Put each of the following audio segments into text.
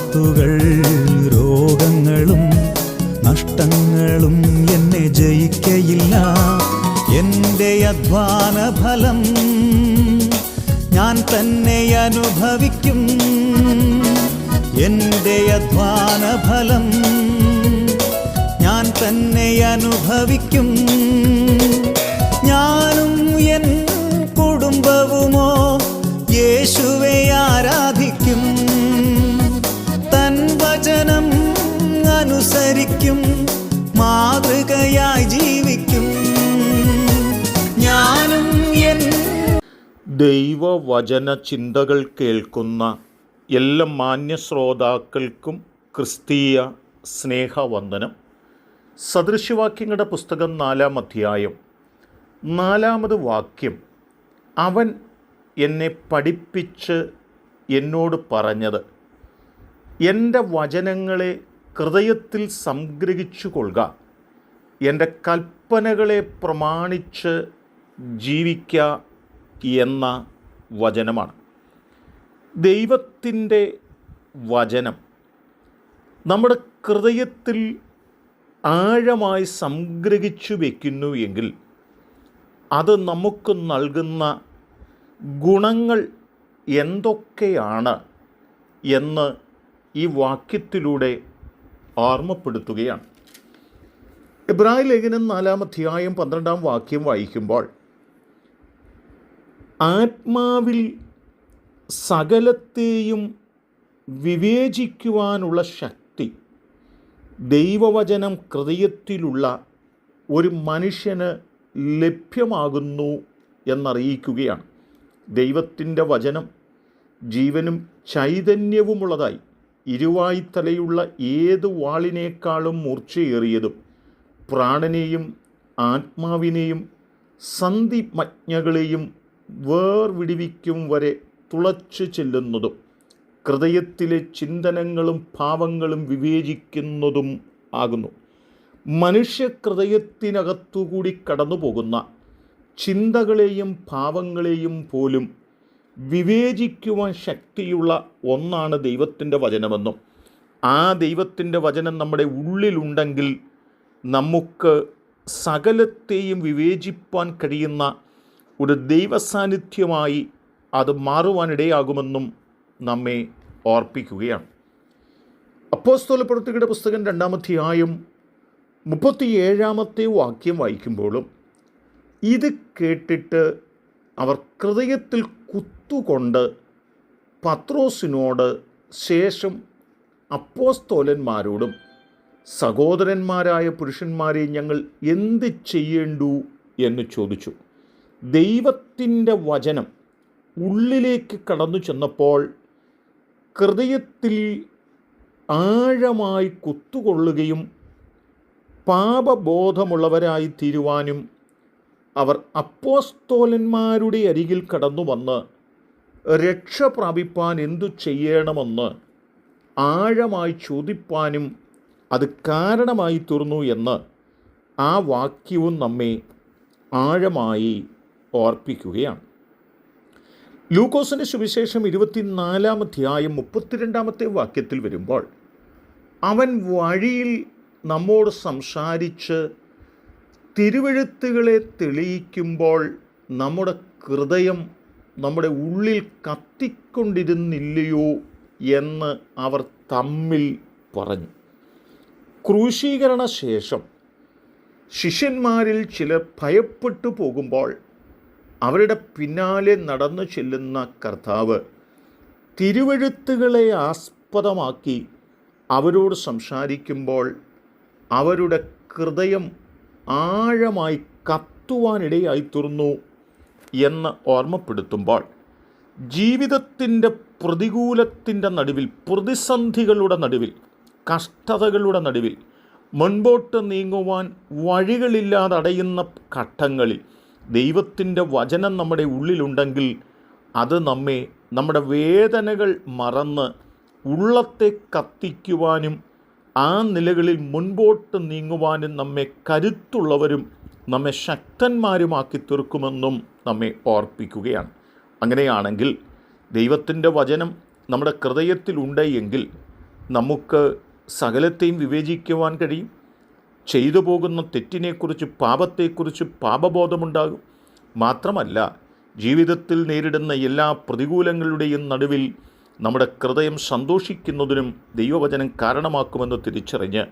ആപത്തുകൾ രോഗങ്ങളും നഷ്ടങ്ങളും എന്നെ ജയിക്കയില്ല. എൻ്റെ അധ്വാന ഫലം ഞാൻ തന്നെ അനുഭവിക്കും. എൻ്റെ അധ്വാന ഫലം ഞാൻ തന്നെ അനുഭവിക്കും. ഞാനും എൻ കുടുംബവുമോ യേശുവെ ആരാധിക്കും. തൻ വചനം അനുസരിക്കും, മാതൃകയായി ജീവിക്കും. ഞാനും എൻ ദൈവവചന ചിന്തകൾ കേൾക്കുന്ന എല്ലാ മാന്യ ശ്രോതാക്കൾക്കും ക്രിസ്തീയ സ്നേഹവന്ദനം. സദൃശ്യവാക്യങ്ങളുടെ പുസ്തകം 4-ാം അധ്യായം 4-ാമത് വാക്യം, അവൻ എന്നെ പഠിപ്പിച്ച് എന്നോട് പറഞ്ഞത്, എൻ്റെ വചനങ്ങളെ ഹൃദയത്തിൽ സംഗ്രഹിച്ചു കൊള്ളുക, എൻ്റെ കൽപ്പനകളെ പ്രമാണിച്ച് ജീവിക്കുക എന്ന വചനമാണ്. ദൈവത്തിൻ്റെ വചനം നമ്മുടെ ഹൃദയത്തിൽ ആഴമായി സംഗ്രഹിച്ചു വയ്ക്കുന്നു എങ്കിൽ അത് നമുക്ക് നൽകുന്ന ഗുണങ്ങൾ എന്തൊക്കെയാണ് എന്ന് ഈ വാക്യത്തിലൂടെ ഓർമ്മപ്പെടുത്തുകയാണ്. എബ്രായ ലേഖനം 4-ാം അധ്യായം 12-ാം വാക്യം വായിക്കുമ്പോൾ, ആത്മാവിൽ സകലത്തെയും വിവേചിക്കുവാനുള്ള ശക്തി ദൈവവചനം ഹൃദയത്തിലുള്ള ഒരു മനുഷ്യന് ലഭ്യമാകുന്നു എന്നറിയിക്കുകയാണ്. ദൈവത്തിൻ്റെ വചനം ജീവനും ചൈതന്യവുമുള്ളതായി ഇരുവായ്ത്തലയുള്ള ഏത് വാളിനേക്കാളും മൂർച്ചയേറിയതും പ്രാണനെയും ആത്മാവിനെയും സന്ധിമജ്ഞകളെയും വേർവിടിവിക്കും വരെ തുളച്ചു ചെല്ലുന്നതും ഹൃദയത്തിലെ ചിന്തനങ്ങളും ഭാവങ്ങളും വിവേചിക്കുന്നതും ആകുന്നു. മനുഷ്യ ഹൃദയത്തിനകത്തുകൂടി കടന്നു പോകുന്ന ചിന്തകളെയും ഭാവങ്ങളെയും പോലും വിവേചിക്കുവാൻ ശക്തിയുള്ള ഒന്നാണ് ദൈവത്തിൻ്റെ വചനമെന്നും ആ ദൈവത്തിൻ്റെ വചനം നമ്മുടെ ഉള്ളിലുണ്ടെങ്കിൽ നമുക്ക് സകലത്തെയും വിവേചിപ്പാൻ കഴിയുന്ന ഒരു ദൈവസാന്നിധ്യമായി അത് മാറുവാനിടയാകുമെന്നും നമ്മെ ഓർപ്പിക്കുകയാണ്. അപ്പോസ്തലപ്രവൃത്തികളുടെ പുസ്തകം 2-ാം അധ്യായം 37-ാമത്തെ വാക്യം വായിക്കുമ്പോഴും, ഇത് കേട്ടിട്ട് അവർ ഹൃദയത്തിൽ കുത്തുകൊണ്ട് പത്രോസിനോട് ശേഷം അപ്പോസ്തോലന്മാരോടും, സഹോദരന്മാരായ പുരുഷന്മാരെ, ഞങ്ങൾ എന്ത് ചെയ്യേണ്ടു എന്ന് ചോദിച്ചു. ദൈവത്തിൻ്റെ വചനം ഉള്ളിലേക്ക് കടന്നു ചെന്നപ്പോൾ ഹൃദയത്തിൽ ആഴമായി കുത്തുകൊള്ളുകയും പാപബോധമുള്ളവരായി തീരുവാനും അവർ അപ്പോസ്തോലന്മാരുടെ അരികിൽ കടന്നു വന്ന് രക്ഷ പ്രാപിപ്പാൻ എന്തു ചെയ്യണമെന്ന് ആഴമായി ചോദിപ്പാനും അത് കാരണമായി തീർന്നു എന്ന് ആ വാക്യവും നമ്മെ ആഴമായി ഓർപ്പിക്കുകയാണ്. ലൂക്കോസിൻ്റെ സുവിശേഷം 24-ാം അധ്യായം 32-ാമത്തെ വാക്യത്തിൽ വരുമ്പോൾ, അവൻ വഴിയിൽ നമ്മോട് സംസാരിച്ച് തിരുവെഴുത്തുകളെ തെളിയിക്കുമ്പോൾ നമ്മുടെ ഹൃദയം നമ്മുടെ ഉള്ളിൽ കത്തിക്കൊണ്ടിരുന്നില്ലയോ എന്ന് അവർ തമ്മിൽ പറഞ്ഞു. ക്രൂശീകരണ ശേഷം ശിഷ്യന്മാരിൽ ചിലർ ഭയപ്പെട്ടു പോകുമ്പോൾ അവരുടെ പിന്നാലെ നടന്നു ചെല്ലുന്ന കർത്താവ് തിരുവെഴുത്തുകളെ ആസ്പദമാക്കി അവരോട് സംസാരിക്കുമ്പോൾ അവരുടെ ഹൃദയം ആഴമായി കത്തുവാനിടയായിത്തീർന്നു എന്ന് ഓർമ്മപ്പെടുത്തുമ്പോൾ, ജീവിതത്തിൻ്റെ പ്രതികൂലത്തിൻ്റെ നടുവിൽ, പ്രതിസന്ധികളുടെ നടുവിൽ, കഷ്ടതകളുടെ നടുവിൽ, മുൻപോട്ട് നീങ്ങുവാൻ വഴികളില്ലാതെ അടയുന്ന ഘട്ടങ്ങളിൽ ദൈവത്തിൻ്റെ വചനം നമ്മുടെ ഉള്ളിലുണ്ടെങ്കിൽ അത് നമ്മെ നമ്മുടെ വേദനകൾ മറന്ന് ഉള്ളത്തെ കത്തിക്കുവാനും ആ നിലകളിൽ മുൻപോട്ട് നീങ്ങുവാനും നമ്മെ കരുത്തുള്ളവരും നമ്മെ ശക്തന്മാരുമാക്കി തീർക്കുമെന്നും നമ്മെ ഓർപ്പിക്കുകയാണ്. അങ്ങനെയാണെങ്കിൽ ദൈവത്തിൻ്റെ വചനം നമ്മുടെ ഹൃദയത്തിലുണ്ട് എങ്കിൽ നമുക്ക് സകലത്തെയും വിവേചിക്കുവാൻ കഴിയും. ചെയ്തു പോകുന്ന തെറ്റിനെക്കുറിച്ച്, പാപത്തെക്കുറിച്ച് പാപബോധമുണ്ടാകും. മാത്രമല്ല, ജീവിതത്തിൽ നേരിടുന്ന എല്ലാ പ്രതികൂലങ്ങളുടെയും നടുവിൽ നമ്മുടെ ഹൃദയം സന്തോഷിക്കുന്നതിനും ദൈവവചനം കാരണമാക്കുമെന്ന് തിരിച്ചറിഞ്ഞ്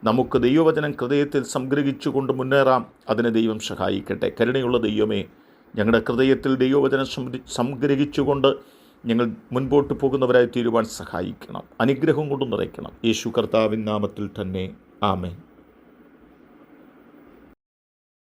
നമുക്ക് ദൈവവചനം ഹൃദയത്തിൽ സംഗ്രഹിച്ചുകൊണ്ട് മുന്നേറാം. അതിന് ദൈവം സഹായിക്കട്ടെ. കരുണയുള്ള ദൈവമേ, ഞങ്ങളുടെ ഹൃദയത്തിൽ ദൈവവചനം സംഗ്രഹിച്ചുകൊണ്ട് ഞങ്ങൾ മുൻപോട്ട് പോകുന്നവരായി തീരുവാൻ സഹായിക്കണം. അനുഗ്രഹം കൊണ്ട് നിറയ്ക്കണം. യേശു കർത്താവിൻ നാമത്തിൽ തന്നെ. ആമേൻ.